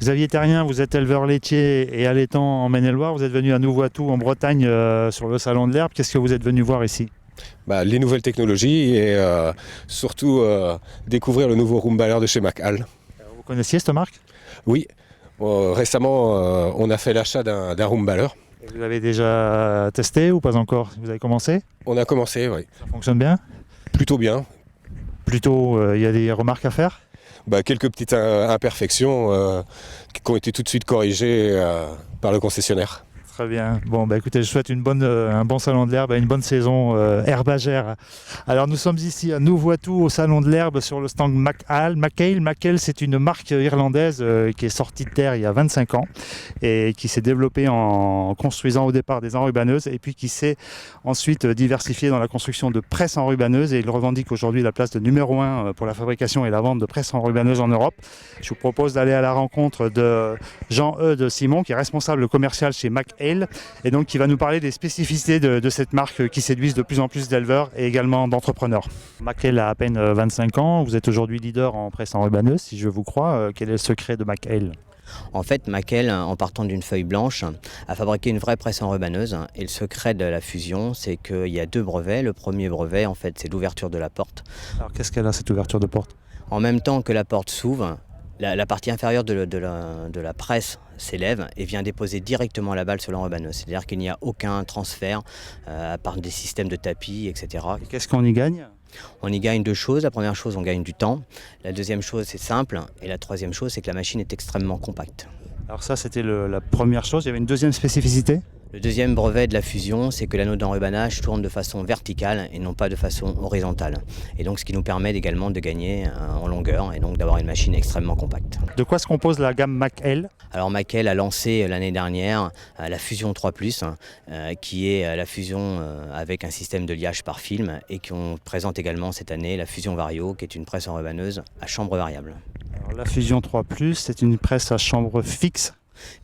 Xavier Terrien, vous êtes éleveur laitier et allaitant en Maine-et-Loire. Vous êtes venu à Nouveau-Atout en Bretagne sur le Salon de l'Herbe. Qu'est-ce que vous êtes venu voir ici? Les nouvelles technologies et surtout découvrir le nouveau Roomballer de chez McHale. Vous connaissiez cette marque? Oui, récemment on a fait l'achat d'un Roomballer. Et vous avez déjà testé ou pas encore? Vous avez commencé? On a commencé, oui. Ça fonctionne bien? Plutôt bien. Plutôt, il y a des remarques à faire? Quelques petites imperfections qui ont été tout de suite corrigées par le concessionnaire. Très bien. Bon, écoutez, je souhaite un bon salon de l'herbe et une bonne saison herbagère. Alors, nous sommes ici à Nouveau-Atout au salon de l'herbe sur le stand McHale. McHale, c'est une marque irlandaise qui est sortie de terre il y a 25 ans et qui s'est développée en construisant au départ des enrubaneuses et puis qui s'est ensuite diversifiée dans la construction de presses enrubaneuses et il revendique aujourd'hui la place de numéro 1 pour la fabrication et la vente de presses enrubaneuses en Europe. Je vous propose d'aller à la rencontre de Jean-Eudes Simon, qui est responsable commercial chez McHale, et donc qui va nous parler des spécificités de cette marque qui séduisent de plus en plus d'éleveurs et également d'entrepreneurs. McHale a à peine 25 ans, vous êtes aujourd'hui leader en presse enrubaneuse, si je vous crois. Quel est le secret de McHale? En fait, McHale, en partant d'une feuille blanche, a fabriqué une vraie presse enrubaneuse. Et le secret de la fusion, c'est qu'il y a deux brevets. Le premier brevet, en fait, c'est l'ouverture de la porte. Alors qu'est-ce qu'elle a, cette ouverture de porte? En même temps que la porte s'ouvre, la partie inférieure de la presse s'élève et vient déposer directement la balle sur l'enrubaneuse. C'est-à-dire qu'il n'y a aucun transfert à part des systèmes de tapis, etc. Et qu'est-ce qu'on y gagne? On y gagne deux choses. La première chose, on gagne du temps. La deuxième chose, c'est simple. Et la troisième chose, c'est que la machine est extrêmement compacte. Alors ça, c'était la première chose. Il y avait une deuxième spécificité? Le deuxième brevet de la fusion, c'est que l'anneau d'enrubanage tourne de façon verticale et non pas de façon horizontale. Et donc ce qui nous permet également de gagner en longueur et donc d'avoir une machine extrêmement compacte. De quoi se compose la gamme McHale? Alors McHale a lancé l'année dernière la Fusion 3+, qui est la fusion avec un système de liage par film et qu'on présente également cette année la Fusion Vario, qui est une presse enrubaneuse à chambre variable. Alors, la Fusion 3+, c'est une presse à chambre fixe?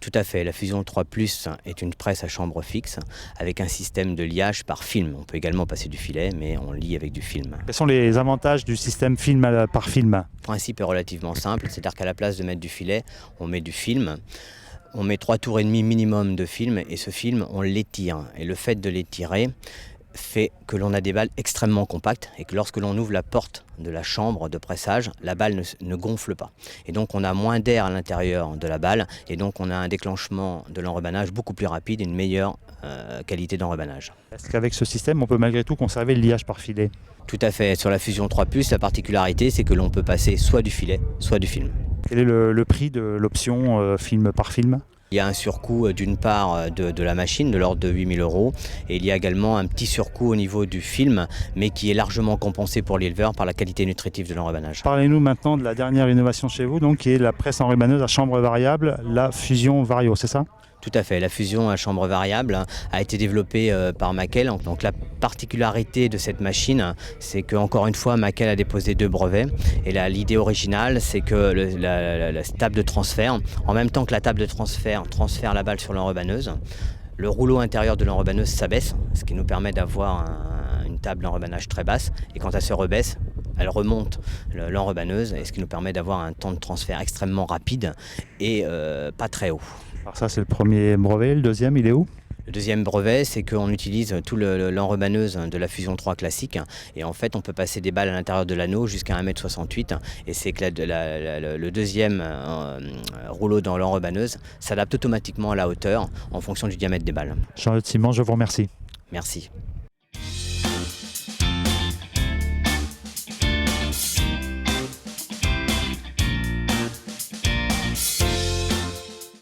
Tout à fait, la Fusion 3+, est une presse à chambre fixe avec un système de liage par film. On peut également passer du filet, mais on lie avec du film. Quels sont les avantages du système film par film? Le principe est relativement simple, c'est-à-dire qu'à la place de mettre du filet, on met du film. On met 3 tours et demi minimum de film et ce film, on l'étire. Et le fait de l'étirer fait que l'on a des balles extrêmement compactes et que lorsque l'on ouvre la porte de la chambre de pressage, la balle ne gonfle pas. Et donc on a moins d'air à l'intérieur de la balle et donc on a un déclenchement de l'enrubanage beaucoup plus rapide et une meilleure qualité d'enrubanage. Est-ce qu'avec ce système, on peut malgré tout conserver le liage par filet? Tout à fait. Sur la Fusion 3+, la particularité, c'est que l'on peut passer soit du filet, soit du film. Quel est le prix de l'option film par film? Il y a un surcoût d'une part de la machine de l'ordre de 8 000 € et il y a également un petit surcoût au niveau du film mais qui est largement compensé pour l'éleveur par la qualité nutritive de l'enrubanage. Parlez-nous maintenant de la dernière innovation chez vous, donc, qui est la presse enrubaneuse à chambre variable, la Fusion Vario, c'est ça? Tout à fait, la fusion à chambre variable a été développée par McHale. Donc la particularité de cette machine, c'est qu'encore une fois, McHale a déposé 2 brevets. Et l'idée originale, c'est que la table de transfert, en même temps que la table de transfert la balle sur l'enrubaneuse, le rouleau intérieur de l'enrubaneuse s'abaisse, ce qui nous permet d'avoir une table d'enrubanage très basse. Et quand elle se rebaisse, elle remonte l'enrubaneuse, ce qui nous permet d'avoir un temps de transfert extrêmement rapide et pas très haut. Alors ça, c'est le premier brevet. Le deuxième, il est où? Le deuxième brevet, c'est qu'on utilise tout l'enrubaneuse de la Fusion 3 classique et en fait on peut passer des balles à l'intérieur de l'anneau jusqu'à 1,68 m et c'est que le deuxième rouleau dans l'enrubaneuse s'adapte automatiquement à la hauteur en fonction du diamètre des balles. Jean-Eudes Simon, je vous remercie. Merci.